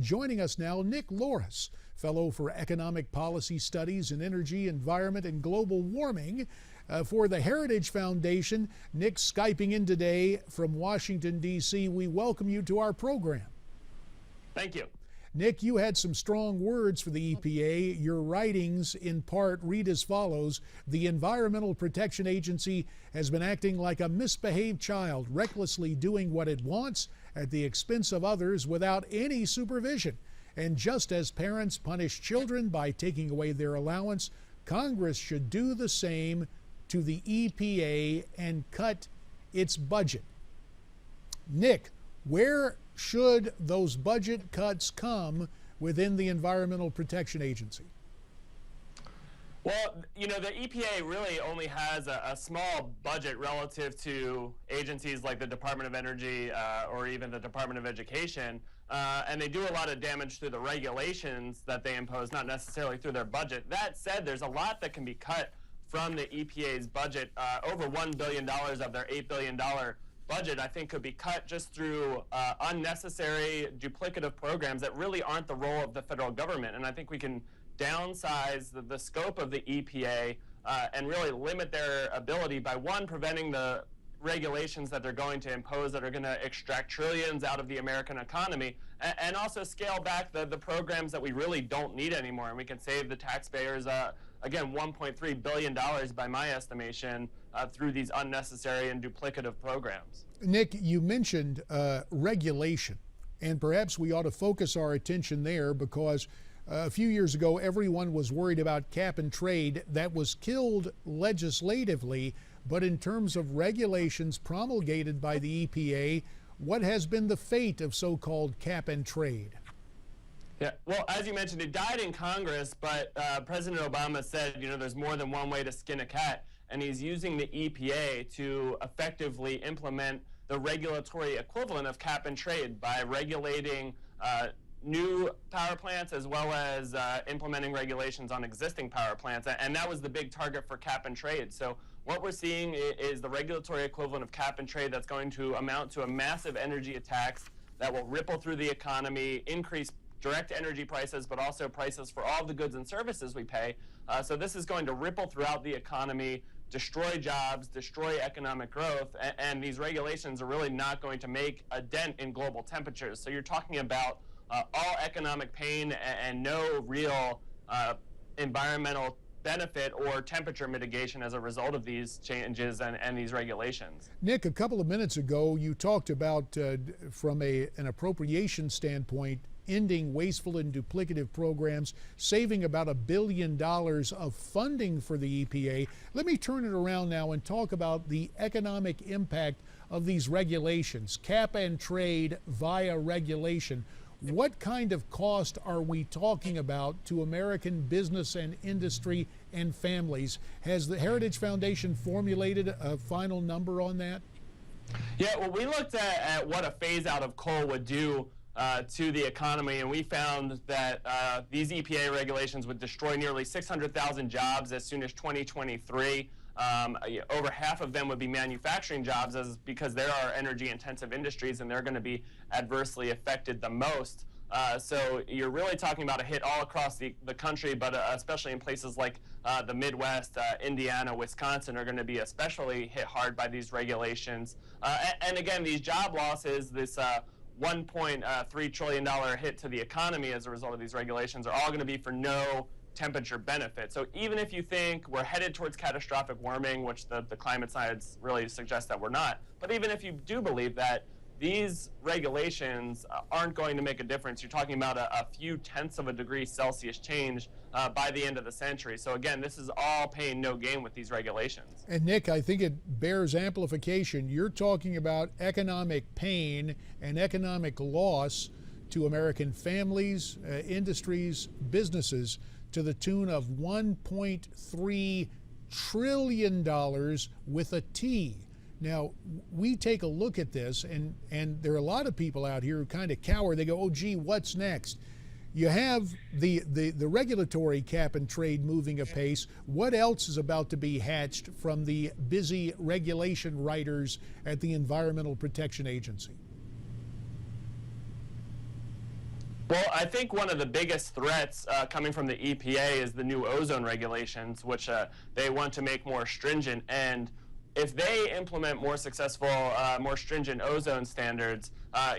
Joining us now, Nick Loris, Fellow for Economic Policy Studies in Energy, Environment, and Global Warming for the Heritage Foundation. Nick Skyping in today from Washington, D.C. We welcome you to our program. Thank you. Nick, you had some strong words for the EPA. Your writings, in part, read as follows. The Environmental Protection Agency has been acting like a misbehaved child, recklessly doing what it wants at the expense of others without any supervision. And just as parents punish children by taking away their allowance, Congress should do the same to the EPA and cut its budget. Nick, where should those budget cuts come within the Environmental Protection Agency? Well, you know, the EPA really only has a small budget relative to agencies like the Department of Energy or even the Department of Education, and they do a lot of damage through the regulations that they impose, not necessarily through their budget. That said, there's a lot that can be cut from the EPA's budget. Over $1 billion of their $8 billion budget, I think, could be cut just through unnecessary duplicative programs that really aren't the role of the federal government. And I think we can downsize the scope of the EPA and really limit their ability by, one, preventing the regulations that they're going to impose that are going to extract trillions out of the American economy, and also scale back the programs that we really don't need anymore. And we can save the taxpayers, again, $1.3 billion by my estimation, through these unnecessary and duplicative programs. Nick, you mentioned regulation, and perhaps we ought to focus our attention there because a few years ago, everyone was worried about cap and trade. That was killed legislatively, but in terms of regulations promulgated by the EPA, what has been the fate of so-called cap and trade? Yeah, well, as you mentioned, it died in Congress, but President Obama said, you know, there's more than one way to skin a cat, and he's using the EPA to effectively implement the regulatory equivalent of cap and trade by regulating new power plants as well as implementing regulations on existing power plants. And that was the big target for cap and trade. So what we're seeing is the regulatory equivalent of cap and trade that's going to amount to a massive energy tax that will ripple through the economy, increase direct energy prices, but also prices for all the goods and services we pay. So this is going to ripple throughout the economy, destroy jobs, destroy economic growth, and these regulations are really not going to make a dent in global temperatures. So you're talking about all economic pain and no real environmental benefit or temperature mitigation as a result of these changes and these regulations. Nick, a couple of minutes ago, you talked about, from an appropriation standpoint, ending wasteful and duplicative programs, saving about $1 billion of funding for the EPA. Let me turn it around now and talk about the economic impact of these regulations, cap and trade via regulation. What kind of cost are we talking about to American business and industry and families? Has the Heritage Foundation formulated a final number on that? Yeah, well, we looked at what a phase out of coal would do to the economy, and we found that these EPA regulations would destroy nearly 600,000 jobs as soon as 2023. Over half of them would be manufacturing jobs because there are energy-intensive industries and they're going to be adversely affected the most. So you're really talking about a hit all across the country, but especially in places like the Midwest, Indiana, Wisconsin are going to be especially hit hard by these regulations. And again, these job losses, this $1.3 trillion hit to the economy as a result of these regulations are all going to be for no temperature benefit. So even if you think we're headed towards catastrophic warming, which the climate science really suggests that we're not, but even if you do believe that, these regulations aren't going to make a difference. You're talking about a few tenths of a degree Celsius change by the end of the century. So again, this is all pain, no gain with these regulations. And Nick, I think it bears amplification. You're talking about economic pain and economic loss to American families, industries, businesses to the tune of $1.3 trillion with a T. Now, we take a look at this, and there are a lot of people out here who kind of cower. They go, oh, gee, what's next? You have the regulatory cap and trade moving apace. What else is about to be hatched from the busy regulation writers at the Environmental Protection Agency? Well, I think one of the biggest threats coming from the EPA is the new ozone regulations, which they want to make more stringent. And if they implement more successful, more stringent ozone standards,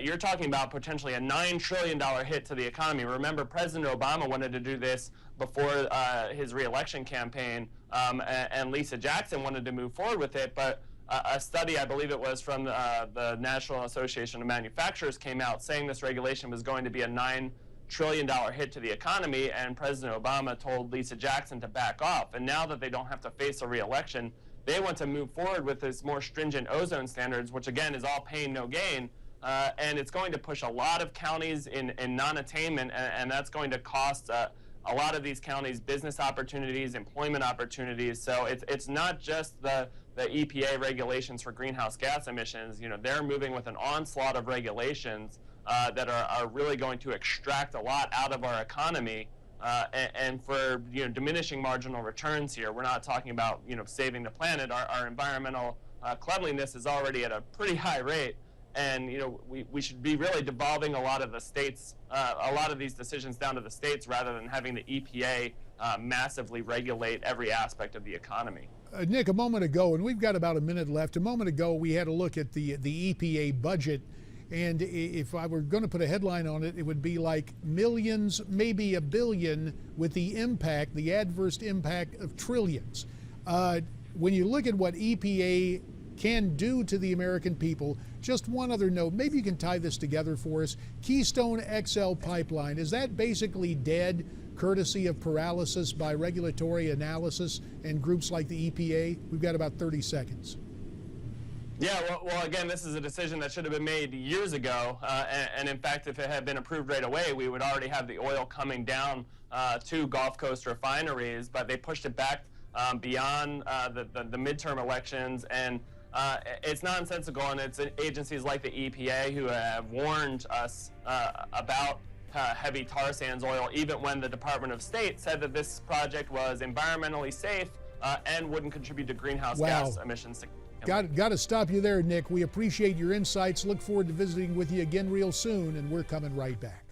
you're talking about potentially a $9 trillion hit to the economy. Remember, President Obama wanted to do this before his re-election campaign, and Lisa Jackson wanted to move forward with it, but a study, I believe it was from the National Association of Manufacturers, came out saying this regulation was going to be a $9 trillion hit to the economy, and President Obama told Lisa Jackson to back off. And now that they don't have to face a re-election, they want to move forward with this more stringent ozone standards, which again is all pain, no gain, and it's going to push a lot of counties in non-attainment, and that's going to cost a lot of these counties business opportunities, employment opportunities. So it's not just the EPA regulations for greenhouse gas emissions. You know, they're moving with an onslaught of regulations that are really going to extract a lot out of our economy. And for diminishing marginal returns here, we're not talking about saving the planet. Our environmental cleanliness is already at a pretty high rate, and we should be really devolving a lot of the states, a lot of these decisions down to the states rather than having the EPA massively regulate every aspect of the economy. Nick, a moment ago, and we've got about a minute left. A moment ago, we had a look at the EPA budget. And if I were going to put a headline on it, it would be like millions, maybe $1 billion, with the impact, the adverse impact of trillions. When you look at what EPA can do to the American people, just one other note, maybe you can tie this together for us. Keystone XL pipeline, is that basically dead, courtesy of paralysis by regulatory analysis and groups like the EPA? We've got about 30 seconds. Yeah, well, again, this is a decision that should have been made years ago, and in fact, if it had been approved right away, we would already have the oil coming down to Gulf Coast refineries, but they pushed it back beyond the midterm elections, and it's nonsensical, and it's agencies like the EPA who have warned us about heavy tar sands oil, even when the Department of State said that this project was environmentally safe and wouldn't contribute to greenhouse gas emissions. Got to stop you there, Nick. We appreciate your insights. Look forward to visiting with you again real soon, and we're coming right back.